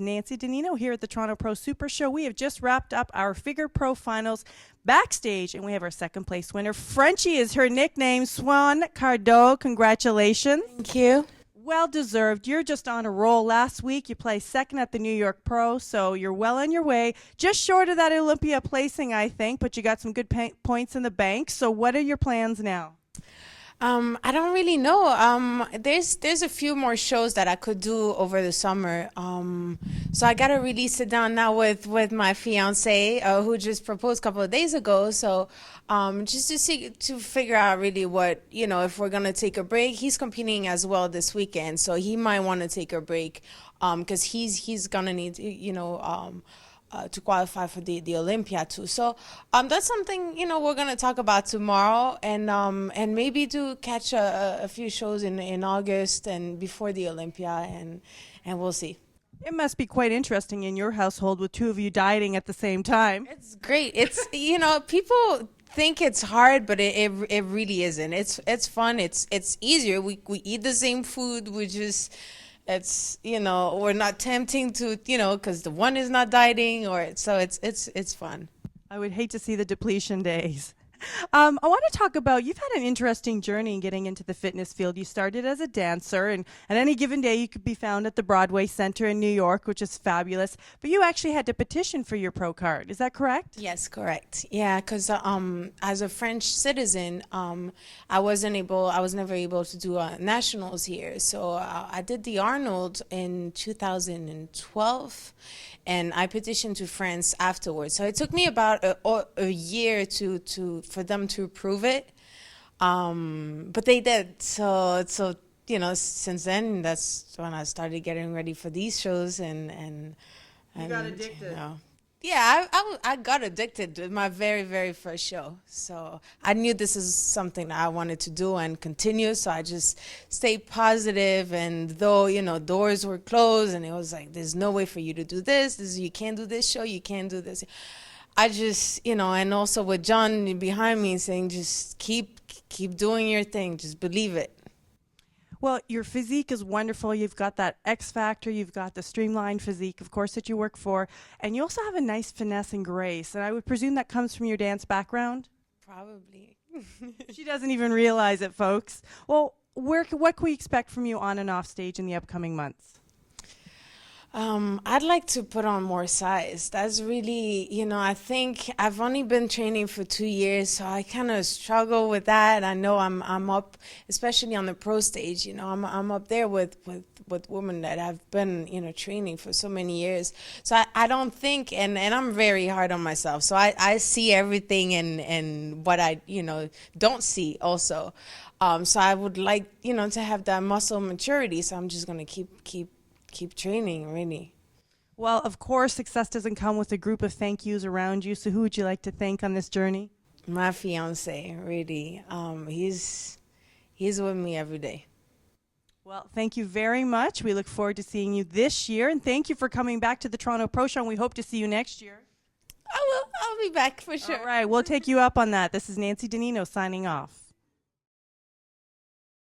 Nancy Nino here at the Toronto Pro Super Show. We have just wrapped up our Figure Pro Finals backstage, and we have our second place winner. Frenchie is her nickname, Swann Cardot. Congratulations. Thank you. Well deserved. You're just on a roll. Last week you placed second at the New York Pro, so you're well on your way. Just short of that Olympia placing, I think, but you got some good points in the bank. So what are your plans now? I don't really know. There's a few more shows that I could do over the summer. So I gotta really sit down now with my fiance, who just proposed a couple of days ago. So just to figure out really what, if we're gonna take a break. He's competing as well this weekend, so he might want to take a break, because he's gonna need to qualify for the Olympia too. So that's something we're gonna talk about tomorrow, and maybe to catch a few shows in August and before the Olympia, and we'll see. It must be quite interesting in your household with two of you dieting at the same time. It's great. It's people think it's hard, but it really isn't. It's fun. It's easier. We eat the same food. It's we're not tempting to because the one is not dieting, so it's fun. I would hate to see the depletion days. I want to talk about, you've had an interesting journey in getting into the fitness field. You started as a dancer, and at any given day you could be found at the Broadway Center in New York, which is fabulous. But you actually had to petition for your pro card. Is that correct? Yes, correct. Yeah, because as a French citizen, I was never able to do nationals here. So I did the Arnold in 2012. And I petitioned to France afterwards. So it took me about a year for them to approve it. But they did. So since then, that's when I started getting ready for these shows. And you got addicted. Yeah, I got addicted with my very, very first show. So I knew this is something that I wanted to do and continue. So I just stayed positive. And though, doors were closed and it was like, there's no way for you to do this. You can't do this show. You can't do this. I just, and also with John behind me saying, just keep doing your thing. Just believe it. Well, your physique is wonderful. You've got that X factor. You've got the streamlined physique, of course, that you work for. And you also have a nice finesse and grace. And I would presume that comes from your dance background? Probably. She doesn't even realize it, folks. Well, what can we expect from you on and off stage in the upcoming months? I'd like to put on more size. That's really, I think I've only been training for 2 years, so I kind of struggle with that. I know I'm up, especially on the pro stage, I'm up there with women that have been, training for so many years. So I don't think, and I'm very hard on myself. So I see everything and what I, don't see also. So I would like, to have that muscle maturity. So I'm just going to keep training, really. Well, of course, success doesn't come with a group of thank yous around you. So who would you like to thank on this journey? My fiance, really. He's with me every day. Well, thank you very much. We look forward to seeing you this year. And thank you for coming back to the Toronto Pro Show. And we hope to see you next year. I will. I'll be back for sure. All right. We'll take you up on that. This is Nancy Nino signing off.